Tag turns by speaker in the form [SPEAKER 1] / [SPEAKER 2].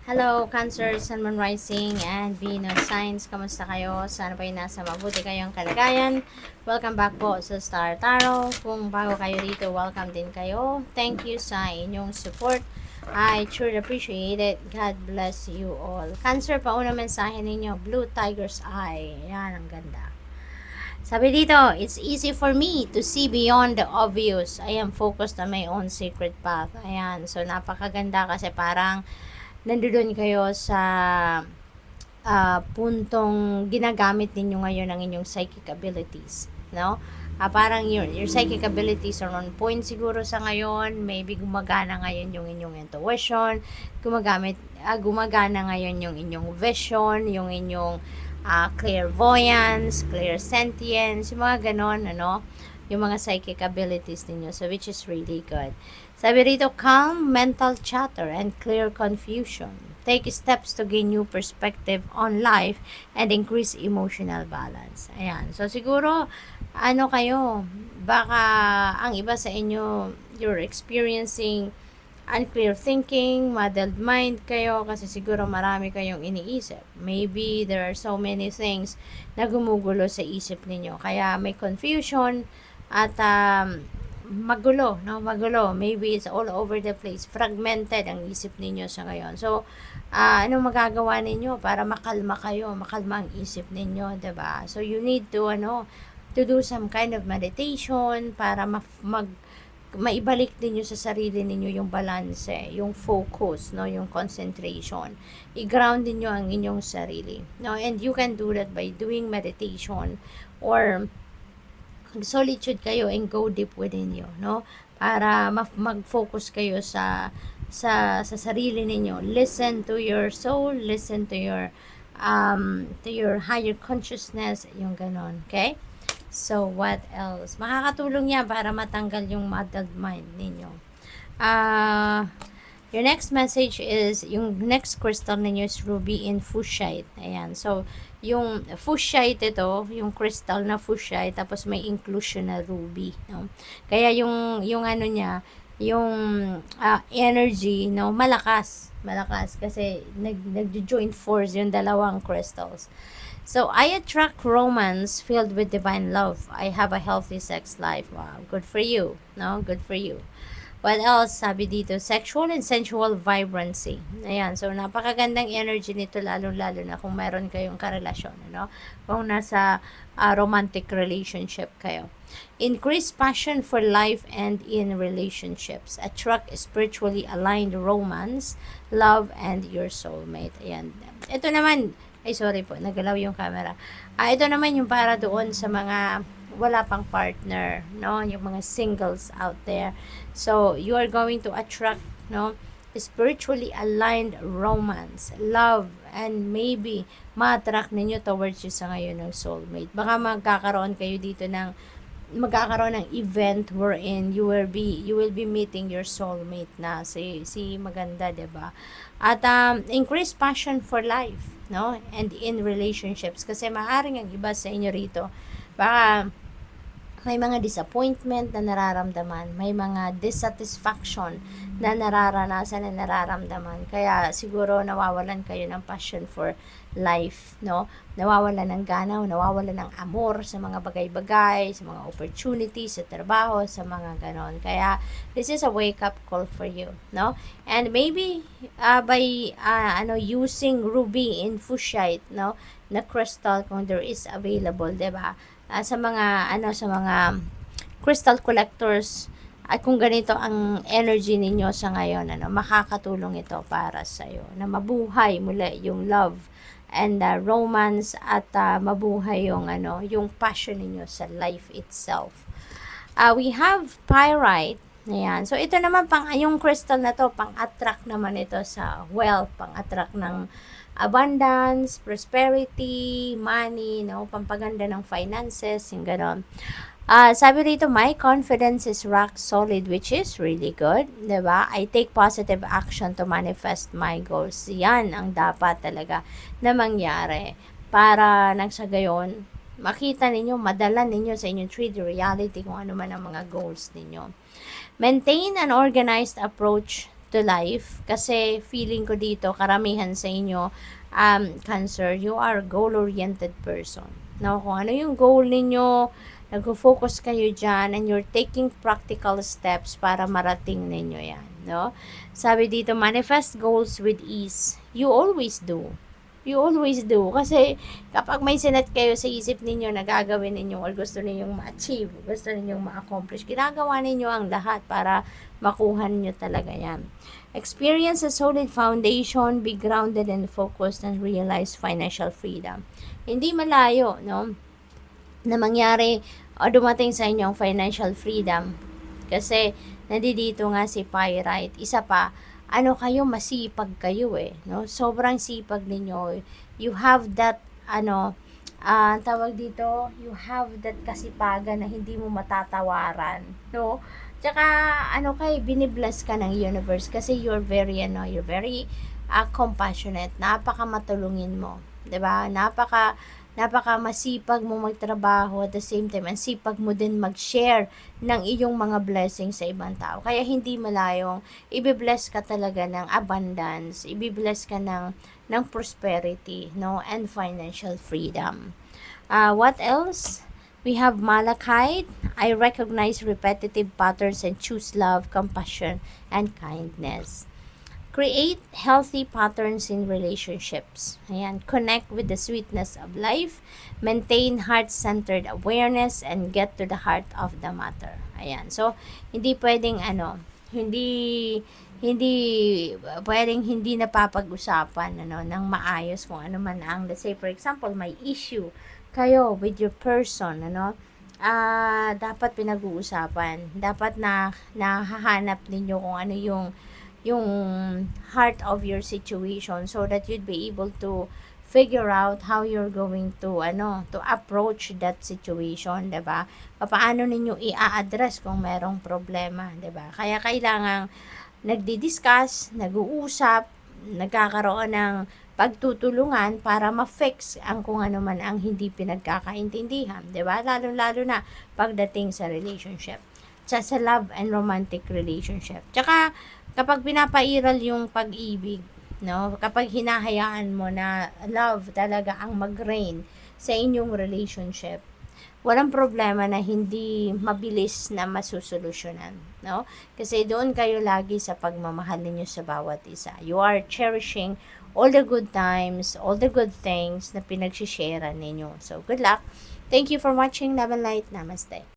[SPEAKER 1] Hello, Cancer, Sun, Moon Rising, and Venus Signs. Kamusta kayo? Sana po nasa mabuti kayong kalagayan. Welcome back po sa Star Tarot. Kung bago kayo dito, welcome din kayo. Thank you sa inyong support. I truly appreciate it. God bless you all. Cancer, pauna mensahe ninyo, Blue Tiger's Eye. Yan, ang ganda. Sabi dito, it's easy for me to see beyond the obvious. I am focused on my own secret path. Ayan, so napakaganda kasi parang nandoon kayo sa puntong ginagamit ninyo ngayon ang inyong psychic abilities, no? Parang your psychic abilities are on point siguro sa ngayon. Maybe gumagana ngayon yung inyong intuition, gumagana ngayon yung inyong vision, yung inyong clairvoyance, clairsentience, yung mga ganon, ano? Yung mga psychic abilities ninyo. So, which is really good. Sabi rito, calm mental chatter and clear confusion. Take steps to gain new perspective on life and increase emotional balance. Ayan. So, siguro, ano kayo, baka ang iba sa inyo, you're experiencing unclear thinking, muddled mind kayo kasi siguro marami kayong iniisip. Maybe there are so many things na gumugulo sa isip ninyo. Kaya may confusion at magulo, no? Magulo. Maybe it's all over the place. Fragmented ang isip ninyo sa ngayon. So, anong magagawa ninyo para makalma kayo, makalma ang isip ninyo, 'di ba? So, you need to to do some kind of meditation para maibalik ninyo sa sarili ninyo yung balance, yung focus, no, yung concentration. I-ground niyo ang inyong sarili, no? And you can do that by doing meditation or solitude kayo and go deep within you, no? Para mag-focus kayo sa sarili ninyo. Listen to your soul, listen to your higher consciousness, yung ganon, okay? So, what else? Makakatulong yan para matanggal yung muddled mind ninyo. Your next message is, yung next crystal ninyo is ruby in fuchsite. Ayan. So, yung fuchsite ito, yung crystal na fuchsite, tapos may inclusion na ruby. No? Kaya yung ano niya, yung energy, no, malakas kasi nag-join force yung dalawang crystals. So, I attract romance filled with divine love. I have a healthy sex life. Wow, good for you. No, good for you. What else? Sabi dito, sexual and sensual vibrancy. Ayan, so napakagandang energy nito, lalo-lalo na kung meron kayong karelasyon, ano? Kung nasa romantic relationship kayo. Increase passion for life and in relationships. Attract spiritually aligned romance, love, and your soulmate. Ayan. Ito naman, ay sorry po, nagalaw yung camera. Ito naman yung para doon sa mga wala pang partner, no? Yung mga singles out there. So, you are going to attract, no, spiritually aligned romance, love, and maybe ma-attract ninyo towards you sa ngayon ng soulmate. Baka magkakaroon ng event wherein you will be meeting your soulmate na si maganda, 'di ba? At increase passion for life, no? And in relationships kasi maaring ang iba sa inyo rito baka may mga disappointment na nararamdaman, may mga dissatisfaction na nararanasan, na nararamdaman. Kaya siguro nawawalan kayo ng passion for life, no? Nawawalan ng gana, nawawalan ng amor sa mga bagay-bagay, sa mga opportunities, sa trabaho, sa mga ganon. Kaya this is a wake-up call for you, no? And maybe by using ruby in fuchsite, no, na crystal kung there is available, 'di ba? Sa mga crystal collectors, at kung ganito ang energy ninyo sa ngayon, makakatulong ito para sa iyo na mabuhay muli yung love and romance at mabuhay yung passion ninyo sa life itself. We have pyrite. Ayan. So, ito naman yung crystal na to, pang-attract naman ito sa wealth, pang-attract ng abundance, prosperity, money, no, pampaganda ng finances, yung ganon. Sabi rito, my confidence is rock solid, which is really good, 'di ba? I take positive action to manifest my goals. Yan ang dapat talaga na mangyari para nang sa gayon, makita ninyo, madala ninyo sa inyong 3D reality kung ano man ang mga goals ninyo. Maintain an organized approach to life. Kasi feeling ko dito, karamihan sa inyo, Cancer, you are goal-oriented person. No, kung ano yung goal ninyo, nag-focus kayo dyan, and you're taking practical steps para marating ninyo yan. No? Sabi dito, manifest goals with ease. You always do. You always do. Kasi kapag may sinet kayo sa isip ninyo na gagawin ninyo or gusto ninyong ma-achieve, gusto ninyong ma-accomplish, ginagawa ninyo ang lahat para makuha ninyo talaga yan. Experience a solid foundation, be grounded and focused, and realize financial freedom. Hindi malayo, no? Na mangyari o dumating sa inyo ang financial freedom. Kasi nandito nga si Pyrite. Isa pa, ano kayo, masipag kayo no? Sobrang sipag ninyo. You have that, tawag dito, you have that kasipagan na hindi mo matatawaran, no? Tsaka, binibless ka ng universe kasi you're very compassionate. Napaka matulungin mo. 'Di ba? Napaka masipag mo magtrabaho, at the same time, ang sipag mo din mag-share ng iyong mga blessings sa ibang tao. Kaya hindi malayong ibibless ka talaga ng abundance, ibibless ka ng prosperity, no, and financial freedom. What else? We have Malachite. I recognize repetitive patterns and choose love, compassion, and kindness. Create healthy patterns in relationships. Ayan, connect with the sweetness of life, maintain heart-centered awareness, and get to the heart of the matter. Ayan, so, hindi pwedeng hindi pwedeng hindi napapag-usapan ng maayos kung ano man ang, let's say for example, may issue kayo with your person, dapat pinag-uusapan. Dapat na nahahanap ninyo kung ano yung heart of your situation so that you'd be able to figure out how you're going to approach that situation, 'di ba? Paano ninyo i-address kung merong problema, 'di ba? Kaya kailangang nagdi-discuss, nag-uusap, nagkakaroon ng pagtutulungan para ma-fix ang kung ano man ang hindi pinagkakaintindihan, 'di ba? Lalo na pagdating sa relationship, sa love and romantic relationship. Tsaka kapag pinapairal yung pag-ibig, no? Kapag hinahayaan mo na love talaga ang mag-reign sa inyong relationship, walang problema na hindi mabilis na masusolusyonan, no? Kasi doon kayo lagi sa pagmamahal ninyo sa bawat isa. You are cherishing all the good times, all the good things na pinagsishare ninyo. So, good luck. Thank you for watching. Love and light. Namaste.